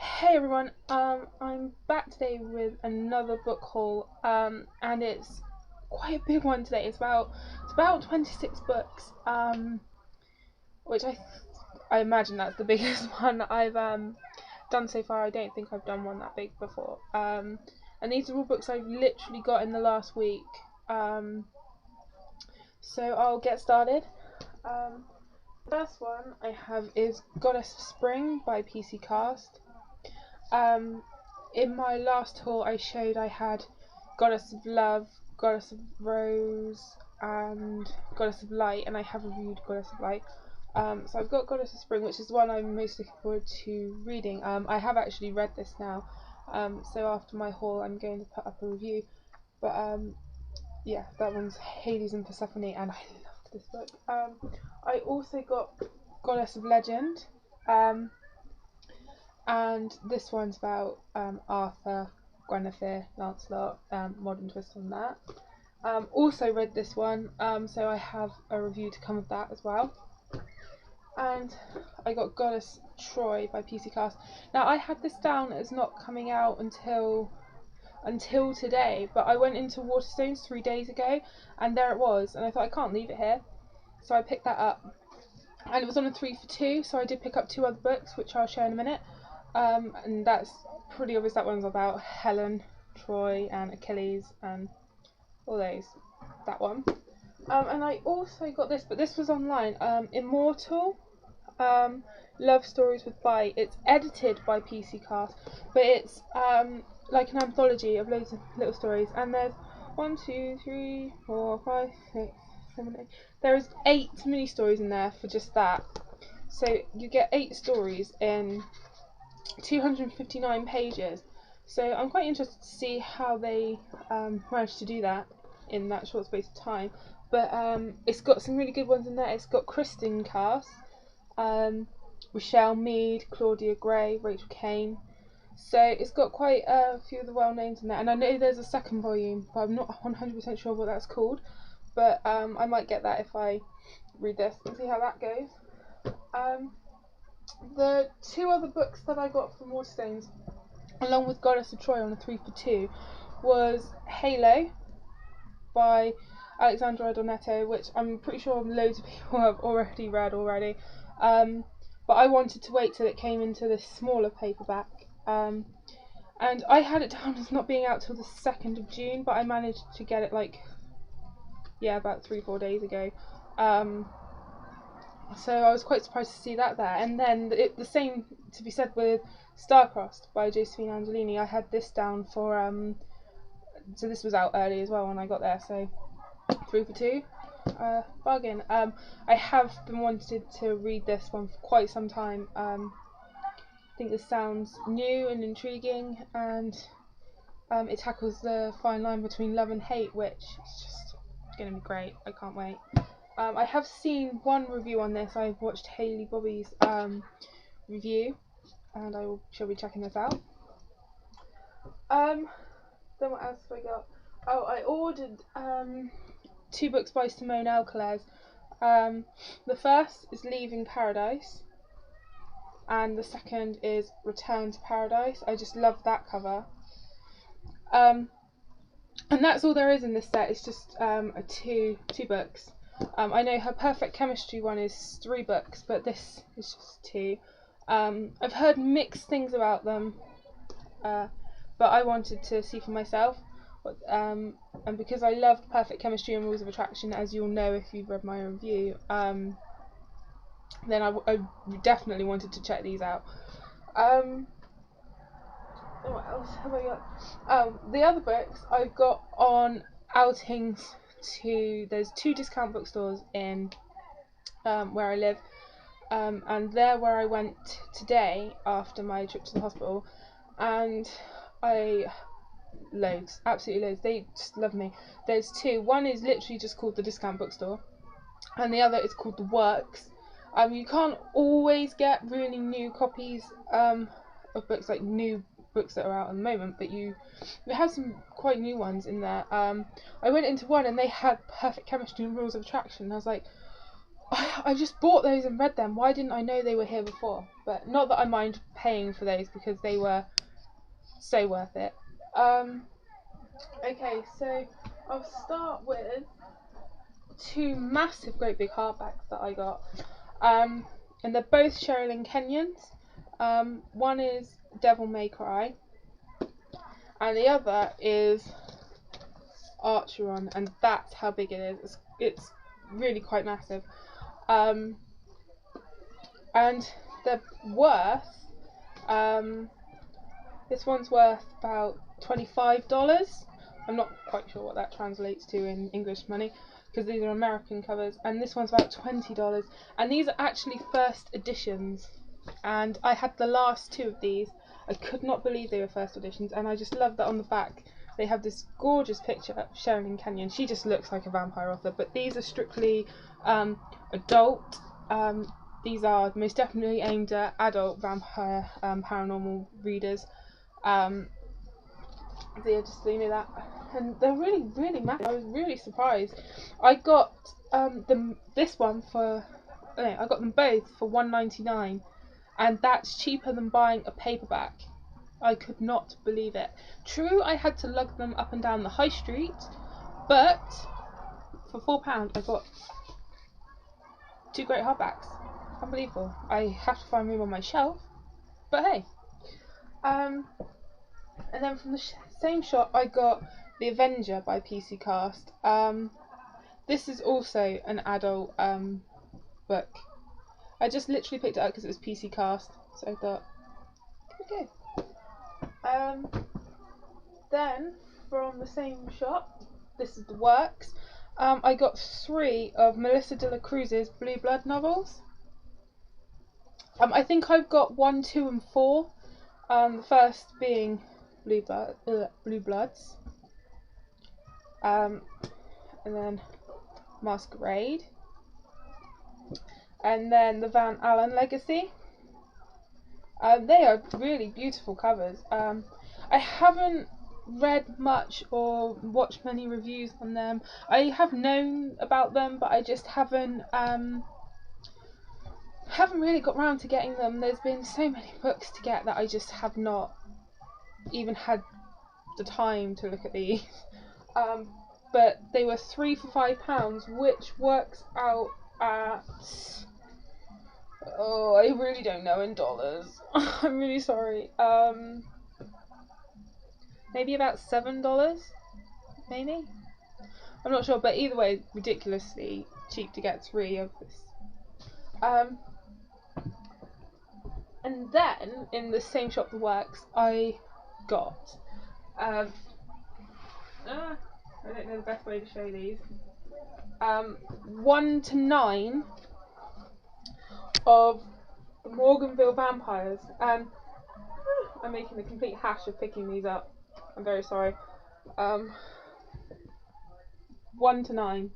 Hey everyone, I'm back today with another book haul, and it's quite a big one today. It's about 26 books, which I imagine that's the biggest one I've done so far. I don't think I've done one that big before. And these are all books I've literally got in the last week. So I'll get started. First one I have is Goddess of Spring by PC Cast. In my last haul I showed I had Goddess of Love, Goddess of Rose and Goddess of Light, and I have reviewed Goddess of Light. So I've got Goddess of Spring, which is the one I'm most looking forward to reading. I have actually read this now, so after my haul I'm going to put up a review. But yeah, that one's Hades and Persephone, and I loved this book. I also got Goddess of Legend, and this one's about Arthur, Guinevere, Lancelot, modern twist on that. Also read this one, so I have a review to come of that as well. And I got Goddess Troy by PC Cast. Now I had this down as not coming out until today, but I went into Waterstones 3 days ago and there it was, and I thought I can't leave it here, so I picked that up. And it was on a 3 for 2, so I did pick up 2 other books which I'll show in a minute. And that's pretty obvious. That one's about Helen, Troy and Achilles and all those. That one. And I also got this, but this was online. Immortal, Love Stories with Bite. It's edited by PC Cast, but it's like an anthology of loads of little stories. And there's 1, 2, 3, 4, 5, 6, 7, 8. There's 8 mini stories in there for just that. So you get 8 stories in 259 pages. So I'm quite interested to see how they managed to do that in that short space of time. But it's got some really good ones in there. It's got Kristen Cast, Rochelle Mead, Claudia Gray, Rachel Kane. So it's got quite a few of the well names in there. And I know there's a second volume, but I'm not 100% sure what that's called. But I might get that if I read this and see how that goes. The 2 other books that I got from Waterstones, along with Goddess of Troy on a 3 for 2, was Halo by Alexandra Donetto, which I'm pretty sure loads of people have already read already. But I wanted to wait till it came into this smaller paperback. And I had it down as not being out till the 2nd of June, but I managed to get it about 3-4 days ago. So I was quite surprised to see that there. And then the same to be said with Starcrossed by Josephine Angelini. I had this down for so this was out early as well when I got there, so 3 for 2, bargain. I have been wanting to read this one for quite some time. I think this sounds new and intriguing, and it tackles the fine line between love and hate, which is just going to be great. I can't wait. I have seen one review on this. I've watched Hayley Bobby's review, and shall be checking this out. Then what else have I got? Oh, I ordered 2 books by Simone Alcalez. The first is Leaving Paradise, and the second is Return to Paradise. I just love that cover. And that's all there is in this set. It's just two books. I know her Perfect Chemistry one is 3 books, but this is just 2. I've heard mixed things about them, but I wanted to see for myself. And because I loved Perfect Chemistry and Rules of Attraction, as you'll know if you've read my review, then I definitely wanted to check these out. What else have I got? Oh, the other books I've got on outings there's 2 discount bookstores in where I live, and they're where I went today after my trip to the hospital, and absolutely loads. They just love me. There's 2. One is literally just called the Discount Bookstore, and the other is called the Works. You can't always get really new copies of books, like new books that are out at the moment, but you have some quite new ones in there. I went into one and they had Perfect Chemistry and Rules of Attraction, and I was like, I just bought those and read them. Why didn't I know they were here before? But not that I mind paying for those because they were so worth it. Okay, so I'll start with two massive, great big hardbacks that I got. And they're both Sherilyn Kenyon's. One is Devil May Cry, and the other is Archeron, and that's how big it is. It's really quite massive. And they're worth, this one's worth about $25. I'm not quite sure what that translates to in English money because these are American covers, and this one's about $20. And these are actually first editions, and I had the last two of these. I could not believe they were first editions, and I just love that on the back they have this gorgeous picture of Sherilyn Kenyon. She just looks like a vampire author, but these are strictly adult. These are most definitely aimed at adult vampire paranormal readers. So yeah, just so you know that. And they're really, really massive. I was really surprised. I got this one for, I got them both for $1.99, and that's cheaper than buying a paperback. I could not believe it. True, I had to lug them up and down the high street, but for £4 I got two great hardbacks. Unbelievable. I have to find room on my shelf, but hey. And then from the same shop I got The Avenger by PC Cast. This is also an adult book. I just literally picked it up because it was PC Cast, so I thought, okay. Then from the same shop, this is The Works. I got 3 of Melissa de la Cruz's Blue Blood novels. I think I've got 1, 2, and 4. The first being Blue Bloods, and then Masquerade, and then the Van Allen Legacy. They are really beautiful covers. I haven't read much or watched many reviews on them. I have known about them, but I just haven't really got round to getting them. There's been so many books to get that I just have not even had the time to look at these. But they were 3 for £5, which works out at, oh, I really don't know in dollars. I'm really sorry. Maybe about $7, maybe? I'm not sure, but either way, ridiculously cheap to get 3 of this. And then, in the same shop, The Works, I got, I don't know the best way to show these, 1 to 9 of the Morganville Vampires. I'm making a complete hash of picking these up. I'm very sorry. 1 to 9.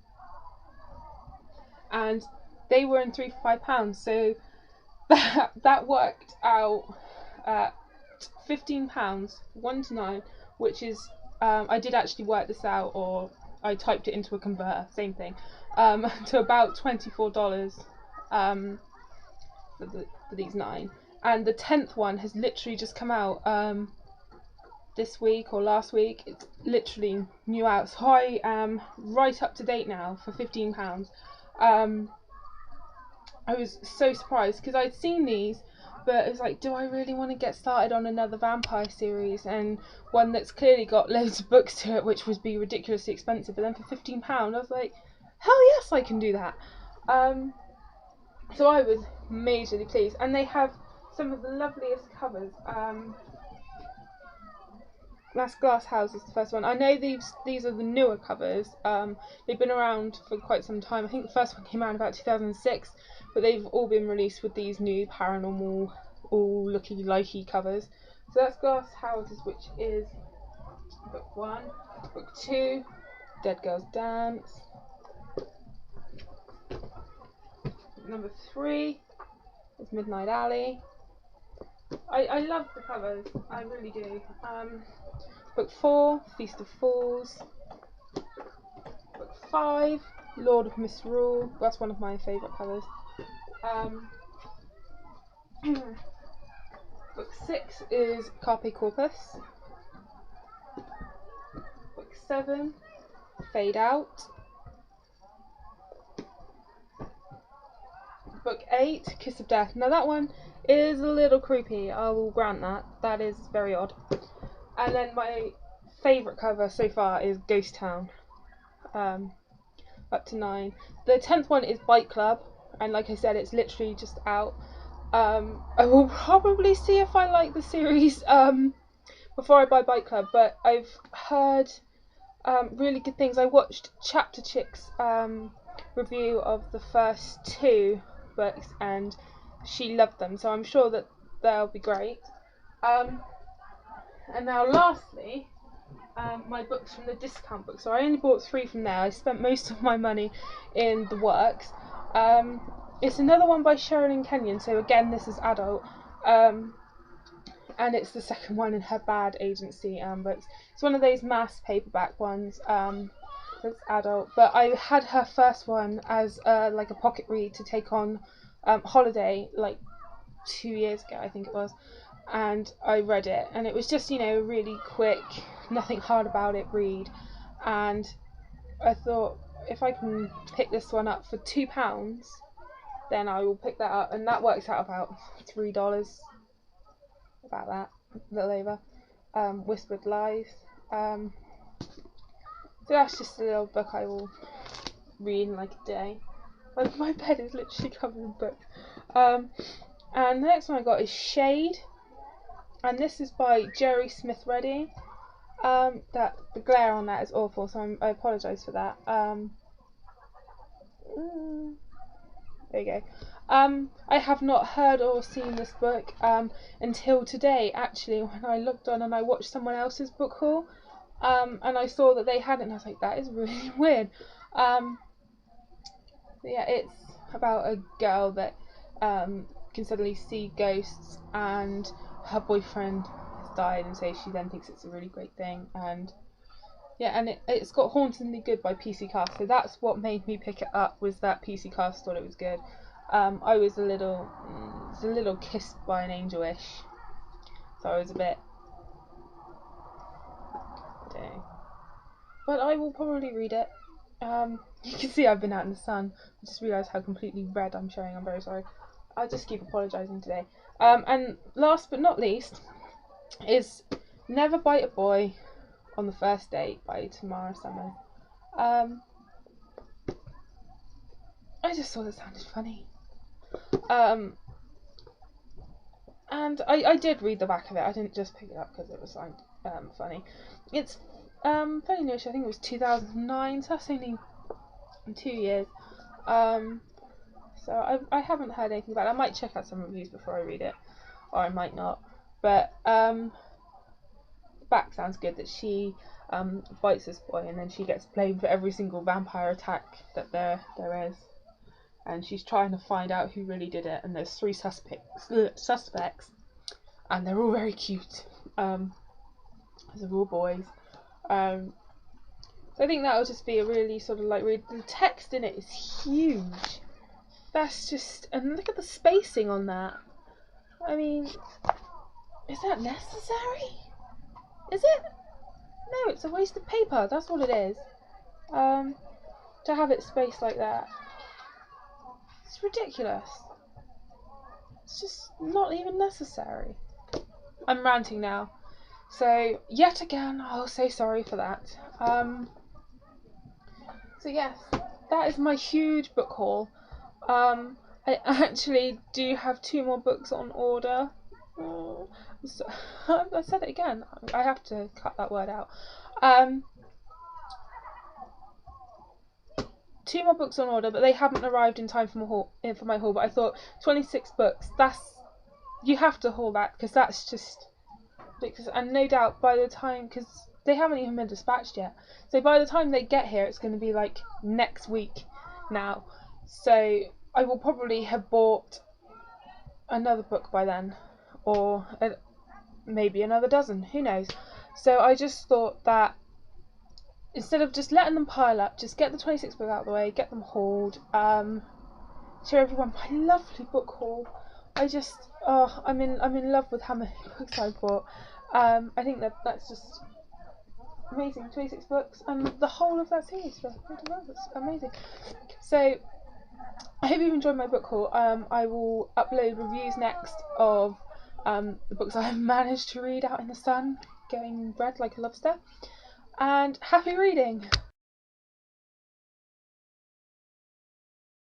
And they were in 3 for £5, so that worked out at £15, 1 to 9, which is, I did actually work this out, or I typed it into a converter, same thing, to about $24 for these 9. And the 10th one has literally just come out this week or last week. It's literally new out, so I am right up to date now for £15. I was so surprised because I'd seen these, but it was like, do I really want to get started on another vampire series, and one that's clearly got loads of books to it, which would be ridiculously expensive, but then for £15 I was like, hell yes, I can do that. So I was majorly pleased, and they have some of the loveliest covers. That's Glass House is the first one. I know these are the newer covers. They've been around for quite some time. I think the first one came out in about 2006, but they've all been released with these new paranormal, all looky-likey covers. So that's Glass Houses, which is book 1. Book 2, Dead Girls Dance. Number 3 is Midnight Alley. I love the covers, I really do. Book 4, Feast of Fools. Book 5, Lord of Misrule. That's one of my favourite covers. Book 6 is Carpe Corpus. Book 7, Fade Out. Book 8, Kiss of Death. Now that one is a little creepy, I will grant that. That is very odd. And then my favourite cover so far is Ghost Town. Up to 9. The 10th one is Bike Club, and like I said, it's literally just out. I will probably see if I like the series before I buy Bike Club, but I've heard really good things. I watched Chapter Chick's review of the first 2 books, and she loved them, so I'm sure that they'll be great. And now lastly, my books from the discount book. So I only bought 3 from there. I spent most of my money in the works. It's another one by Sherilyn Kenyon, so again this is adult, and it's the second one in her Bad Agency books. It's one of those mass paperback ones that's adult, but I had her first one as like a pocket read to take on holiday like 2 years ago, I think it was, and I read it, and it was just, you know, really quick, nothing hard about it read, and I thought if I can pick this one up for £2, then I will pick that up, and that works out about $3, about that, a little over. Whispered Lies. So that's just a little book I will read in like a day. Like, my bed is literally covered in books. And the next one I got is Shade, and this is by Jerry Smith Redding. That the glare on that is awful, so I apologise for that. There you go. I have not heard or seen this book until today, actually, when I looked on and I watched someone else's book haul, and I saw that they had it, and I was like, that is really weird. Yeah, it's about a girl that can suddenly see ghosts, and her boyfriend has died, and so she then thinks it's a really great thing, and yeah, and it's got Hauntingly Good by PC Cast, so that's what made me pick it up, was that PC Cast thought it was good. I was a little kissed by an angel-ish, so I was a bit, I don't know. But I will probably read it. You can see I've been out in the sun. I just realised how completely red I'm showing. I'm very sorry. I'll just keep apologising today. And last but not least is Never Bite a Boy on the First Date by Tamara Summer. I just thought it sounded funny. And I did read the back of it. I didn't just pick it up because it was funny. It's fairly newish. I think it was 2009, so that's only 2 years. So I haven't heard anything about it. I might check out some reviews before I read it, or I might not. But the back sounds good, that she bites this boy, and then she gets blamed for every single vampire attack that there is. And she's trying to find out who really did it, and there's 3 suspects, and they're all very cute. They're all boys. So I think that will just be a really sort of like read. The text in it is huge. That's just, and look at the spacing on that. I mean, is that necessary? Is it? No, it's a waste of paper. That's what it is. To have it spaced like that. It's ridiculous. It's just not even necessary. I'm ranting now. So, yet again, oh, so sorry for that. So yes, that is my huge book haul. I actually do have 2 more books on order. So, I said it again. I have to cut that word out. 2 more books on order, but they haven't arrived in time for my haul. But I thought 26 books. You have to haul that, because that's just ridiculous. And no doubt by the time, because they haven't even been dispatched yet, so by the time they get here, it's going to be like next week now. So I will probably have bought another book by then, or maybe another dozen. Who knows? So I just thought that instead of just letting them pile up, just get the 26 books out of the way, get them hauled. Show everyone my lovely book haul. I'm in love with how many books I bought. I think that's just amazing. 26 books and the whole of that series for £40. That's amazing. So I hope you've enjoyed my book haul. I will upload reviews next of the books I've managed to read out in the sun, going red like a lobster. And happy reading!